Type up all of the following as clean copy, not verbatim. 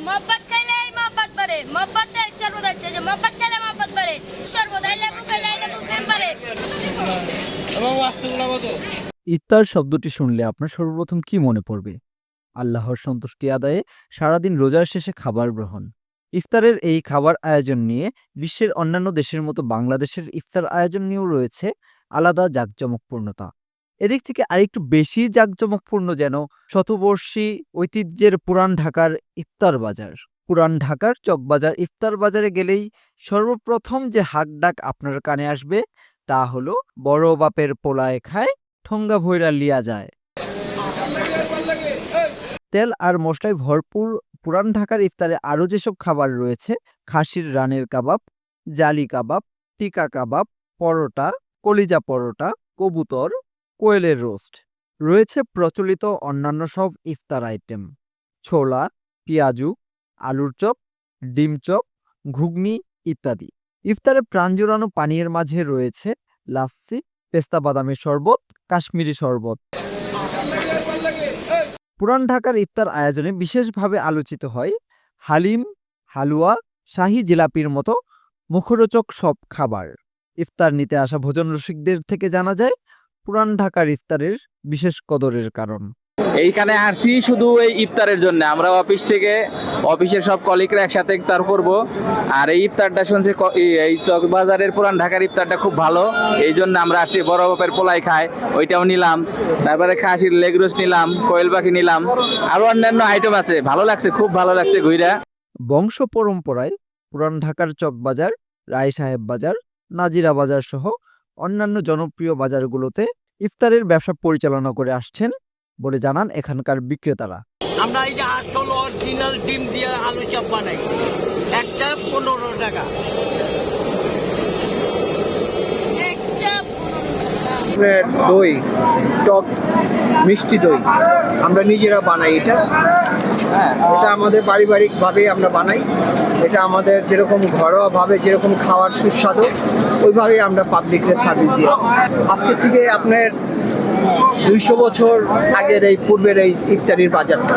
मोहब्बत खाइले मोहब्बत बारे मोहब्बत दे शरबत আছে যে मोहब्बत খাইলে मोहब्बत বাড়ে শরবত আইলে বুকাইলে আইলে বুকেন বাড়ে এবং বাস্তুগুলো কত ইফতার শব্দটি শুনলে আপনার সর্বপ্রথম কি মনে পড়বে? আল্লাহর সন্তুষ্টি আদায়ে সারাদিন রোজার শেষে খাবার গ্রহণ। ইফতারের এই খাবার আয়োজন নিয়ে বিশ্বের অন্যান্য দেশের মতো বাংলাদেশের ইফতার আয়োজন নিয়েও রয়েছে আলাদা জাঁকজমকপূর্ণতা। এদিক থেকে আরেকটু বেশি জাঁকজমকপূর্ণ যেন শতবর্ষী ঐতিহ্যের পুরান ঢাকার ইফতার বাজার। পুরান ঢাকার চকবাজার ইফতার বাজারে গেলেই সর্বপ্রথম যে হাকডাক আপনার কানে আসবে তা হলো বড় বাপের পোলায় খায় ঠোঙ্গা ভৈরা লিয়া যায়। তেল আর মশলায় ভরপুর পুরান ঢাকার ইফতারে আরও যেসব খাবার রয়েছে খাসির রানের কাবাব, জালি কাবাব, টিকা কাবাব, পরোটা, কলিজা পরোটা, কবুতর, কোয়েলের রোস্ট, রয়েছে প্রচলিত অন্যান্য সব ইফতার আইটেম, ছোলা, পেঁয়াজু, আলুর চপ, ডিম চপ, ঘুগনি ইত্যাদি। ইফতারে প্রাণ জোড়ানো পানীয়ের মাঝে রয়েছে লাচ্ছি, পেস্তা বাদামের শরবত, কাশ্মীরি শরবত। পুরান ঢাকার ইফতার আয়োজনে বিশেষভাবে আলোচিত হয় হালিম, হালুয়া, শাহী জিলাপির মতো মুখরোচক সব খাবার। ইফতার নিতে আসা ভোজন রসিকদের থেকে জানা যায় পুরান ঢাকার ইফতারের বিশেষ কদরের কারণ। এইখানে আসছি শুধু এই ইফতারের জন্য। আমরা অফিস থেকে অফিসের সব কলিগরা একসাথে ইফতার করব। আর এই ইফতারটা শুনছি এই চকবাজারের পুরান ঢাকার ইফতারটা খুব ভালো, এই জন্য আমরা আসছি। বড় বাপের পোলাই খায় ওইটাও নিলাম, তারপরে খাসির লেগ রোস্ট নিলাম, কোয়েল পাখি নিলাম, আরো অন্যান্য আইটেম আছে। ভালো লাগছে, খুব ভালো লাগছে ঘুইরা। বংশ পরম্পরায় পুরান ঢাকার চকবাজার, রায় সাহেব বাজার, নাজিরা বাজার সহ অন্যান্য জনপ্রিয় বাজারগুলোতে ইফতারের ব্যবসা পরিচালনা করে আসছেন বলে জানান এখানকার বিক্রেতারা। আমরা এই যে আসল অরিজিনাল ডিম দিয়ে আলু চপ বানাই, একটা 15 টাকা। দই, টক মিষ্টি দই আমরা নিজেরা বানাই। এটা এটা আমাদের পারিবারিকভাবে আমরা বানাই। এটা আমাদের যেরকম ঘরোয়াভাবে যেরকম খাওয়ার সুস্বাদু ওইভাবেই আমরা পাবলিককে সার্ভিস দিয়েছি। আজকে থেকে আপনার 200 বছর আগের এই পূর্বের এই ইফতারির বাজারটা।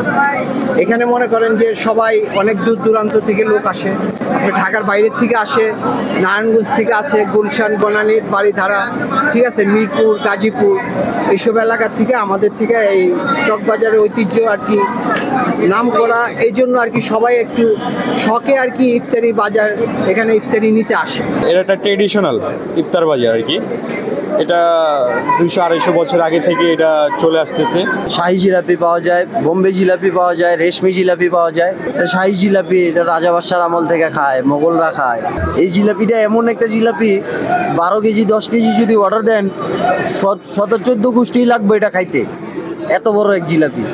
এখানে মনে করেন যে সবাই অনেক দূর দূরান্ত থেকে লোক আসে, আপনার ঢাকার বাইরের থেকে আসে, নারায়ণগঞ্জ থেকে আসে, গুলশান, বনানী, বাড়িধারা, ঠিক আছে, মিরপুর, গাজীপুর, এইসব এলাকার থেকে আমাদের থেকে এই চকবাজারের ঐতিহ্য আর কি নাম করা, এই জন্য আর কি সবাই একটু শখে আর কি ইফতারি বাজার এখানে ইফতারি নিতে আসে। এটা একটা ট্রেডিশনাল ইফতার বাজার আর কি। এটা 200-250 বছর আগে থেকে এটা চলে আসতেছে। শাহী জিলাপি পাওয়া যায়, বোম্বে জিলাপি পাওয়া যায়, রেশমি জিলাপি পাওয়া যায়। শাহী জিলাপি এটা রাজা বাদশার আমল থেকে খায়, মোগলরা খায়। এই জিলাপিটা এমন একটা জিলাপি, 12 কেজি 10 কেজি যদি অর্ডার দেন 14 গোষ্ঠী লাগবে এটা খাইতে, এত বড় এক জিলাপি।